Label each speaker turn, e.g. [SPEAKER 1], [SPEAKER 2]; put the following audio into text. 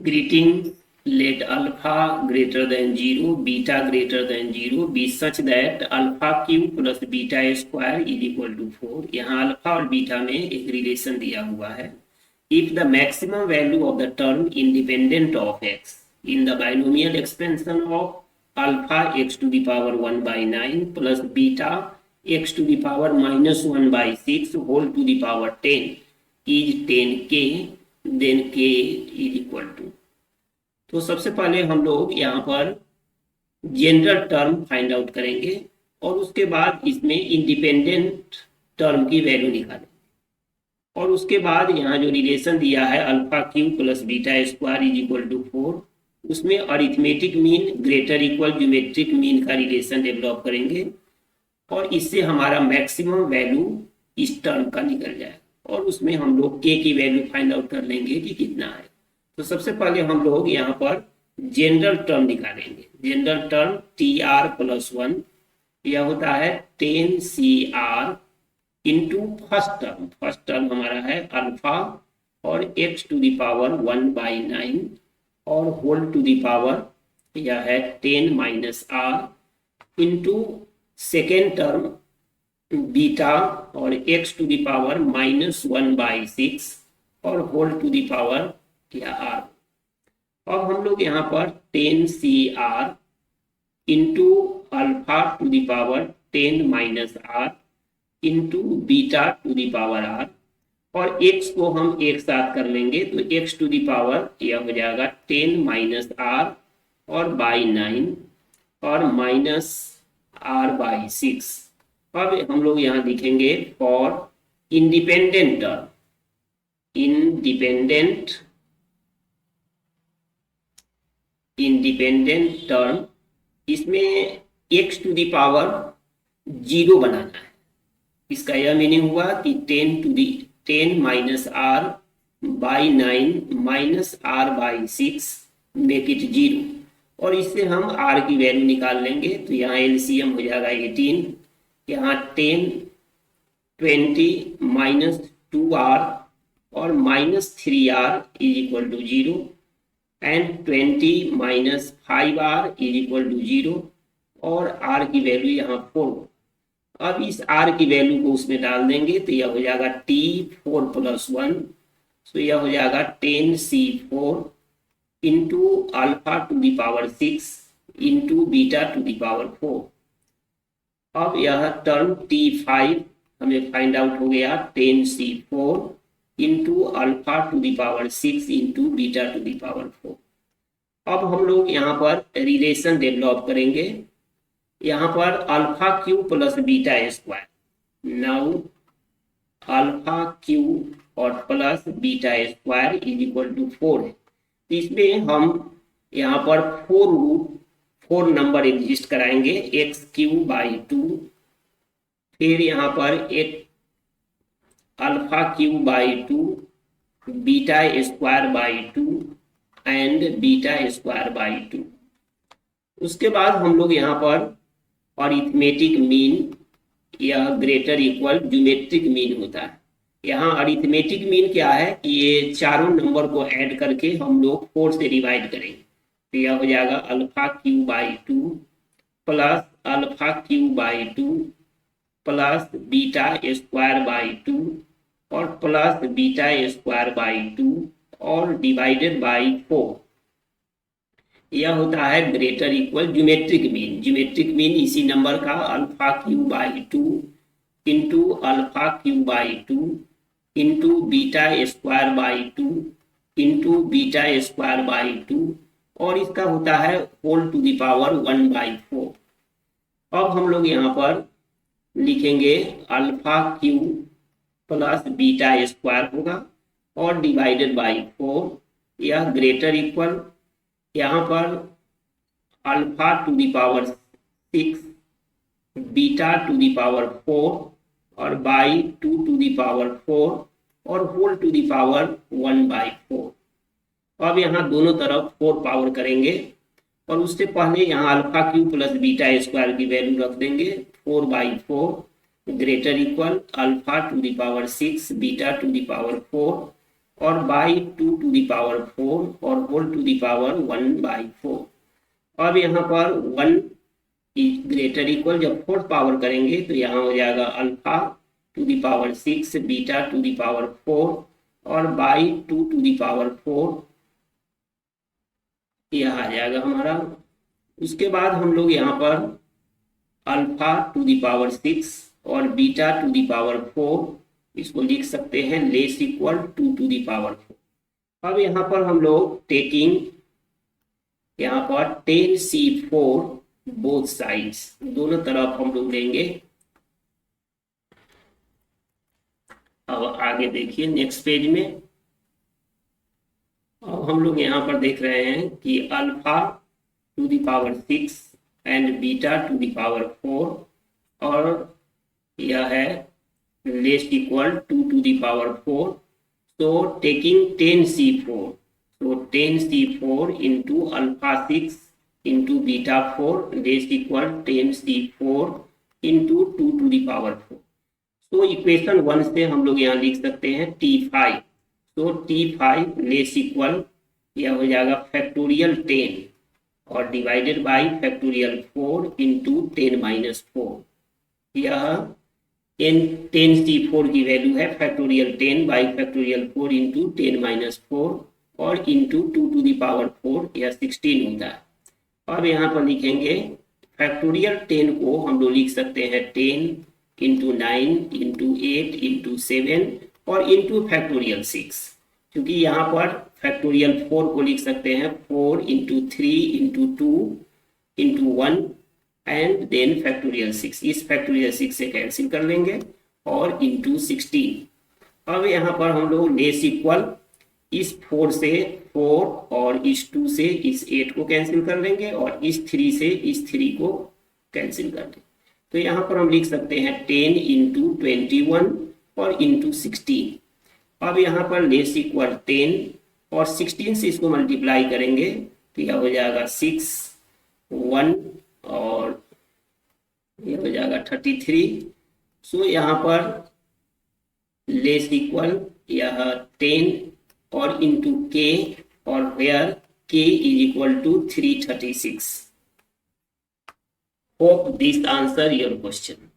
[SPEAKER 1] Greeting, let alpha greater than 0, beta greater than 0 be such that alpha q plus beta square is equal to 4. यहाँ alpha और beta में एक relation दिया हुआ है. If the maximum value of the term independent of x in the binomial expansion of alpha x to the power 1 by 9 plus beta x to the power minus 1 by 6 whole to the power 10 is 10k, then k is equal to. तो सबसे पहले हम लोग यहाँ पर general term find out करेंगे और उसके बाद इसमें इंडिपेंडेंट टर्म की वैल्यू निकालेंगे और उसके बाद यहाँ जो रिलेशन दिया है alpha Q plus beta square is equal to 4, उसमें arithmetic mean greater equal geometric mean का रिलेशन डेवलप करेंगे और इससे हमारा मैक्सिमम वैल्यू इस टर्म का निकल जाएगा और उसमें हम लोग के की वैल्यू फाइंड आउट कर लेंगे कि कितना है. तो सबसे पहले हम लोग यहाँ पर जनरल टर्म निकालेंगे. General term T R plus 1 यह होता है 10 C R into first term हमारा है अल्फा और x to the power 1 by 9 और होल टू द पावर यह है 10 minus are into second term beta और x to the power minus 1 by 6 और होल टू द पावर या R. अब हम लोग यहाँ पर 10 C R into alpha to the power 10 minus are into beta to the power r और x को हम एक साथ कर लेंगे तो x टू द पावर यह हो जाएगा 10 माइनस आर और बाई 9 और माइनस आर बाई 6. अब हम लोग यहाँ लिखेंगे for independent term, independent term इसमें x टू द पावर 0 बनाना है. इसका यह मीनिंग हुआ कि 10 minus r by 9 minus r by 6 make it 0 और इससे हम r की वैल्यू निकाल लेंगे. तो यहाँ एलसीएम हो जाएगा 18, यहाँ 10 20 माइनस 2r और minus 3r is equal to 0 and 20 minus 5r is equal to 0 और r की वैल्यू यहाँ 4. अब इस r की वैल्यू को उसमें डाल देंगे तो यह हो जाएगा t 4 प्लस 1, तो यह हो जाएगा 10c4 into alpha to the power 6 into beta to the power 4. अब यह टर्म t5 हमें फाइंड आउट हो गया 10c4 into alpha to the power 6 into beta to the power 4. अब हम लोग यहाँ पर रिलेशन डेवलप करेंगे. यहाँ पर alpha Q plus beta square, now alpha Q और plus beta square is equal to 4 है. इसमें हम यहाँ पर 4 नंबर एग्जिस्ट कराएंगे एक्स क्यू बाई 2, फिर यहाँ पर एक alpha Q by 2, beta square by 2 and beta square by 2. उसके बाद हम लोग यहाँ पर अरिथमेटिक मीन या ग्रेटर इक्वल ज्योमेट्रिक मीन होता है. यहाँ अरिथमेटिक मीन क्या है कि ये चारों नंबर को ऐड करके हम लोग 4 से डिवाइड करेंगे. तो यह हो जाएगा alpha Q by 2 plus alpha Q by 2 plus beta square by 2 और प्लस बीटा स्क्वायर बाई 2 और डिवाइडेड बाई 4. यह होता है greater equal geometric mean. Geometric mean इसी नंबर का alpha Q by 2 into alpha Q by 2 into beta square by 2 into beta square by 2 और इसका होता है whole to the power 1 by 4. अब हम लोग यहाँ पर लिखेंगे alpha Q plus beta square होगा और डिवाइडेड बाई 4. यह ग्रेटर इक्वल यहाँ पर alpha to the power 6 beta to the power 4 और बाई 2 टू द पावर 4 और whole to the power 1 by 4. अब यहाँ दोनों तरफ 4 पावर करेंगे और उससे पहले यहाँ alpha Q plus beta square की वैल्यू रख देंगे 4 by 4 greater equal alpha to the power 6 beta to the power 4 और बाई 2⁴ और होल टू द पावर 1/4। अब यहाँ पर 1 ग्रेटर इक्वल जब फोर्थ पावर करेंगे तो यहाँ हो जाएगा alpha to the power 6 beta to the power 4 और बाई 2⁴ यह आ जाएगा हमारा। उसके बाद हम लोग यहाँ पर अल्फा टू द पावर 6 और बीटा टू द पावर 4 इसको लिख सकते हैं less equal 2 to the power 4। अब यहाँ पर हम लोग टेकिंग यहाँ पर 10C4 बोथ साइड्स, दोनों तरफ हम लोग लेंगे। अब आगे देखिए नेक्स्ट पेज में, अब हम लोग यहाँ पर देख रहे हैं कि alpha to the power 6 and beta to the power 4 और यह है less equal 2 to the power 4। so taking 10C4, so 10C4 into alpha 6 into beta 4 raised equal 10C4 into 2 to the power 4। so equation 1 से हम लोग यहाँ लिख सकते हैं T5, so T5 less equal यह हो जाएगा फैक्टोरियल 10 और डिवाइडेड बाई फैक्टोरियल 4 इंटू 10⁻4। यह 10C4 की वैल्यू है फैक्टोरियल 10 बाई फैक्टोरियल 4 इंटू 10⁻4 और इंटू 2 टू द पावर 4 यह 16 होता है। अब यहाँ पर लिखेंगे फैक्टोरियल 10 को हम लोग लिख सकते हैं 10 इंटू 9 इंटू 8 इंटू 7 और इंटू फैक्टोरियल 6, क्योंकि यहाँ पर फैक्टोरियल 4 को लिख सकते हैं 4 into 3 into 2 into 1 and then factorial 6। इस फैक्टोरियल 6 से कैंसिल कर लेंगे और इंटू 16। अब यहाँ पर हम लोग लेस इक्वल इस 4 से 4 और इस 2 से इस 8 को कैंसिल कर लेंगे और इस 3 से इस 3 को कैंसिल कर देंगे। तो यहाँ पर हम लिख सकते हैं 10 इंटू 21 और इंटू 16। अब यहाँ पर लेस इक्वल 10 और 16 से इसको मल्टीप्लाई करेंगे तो यह हो जाएगा 6 1 और यह हो जाएगा 33। सो यहाँ पर लेस इक्वल यह 10 और इंटू के और where k is equal to 336। Hope this answer your question.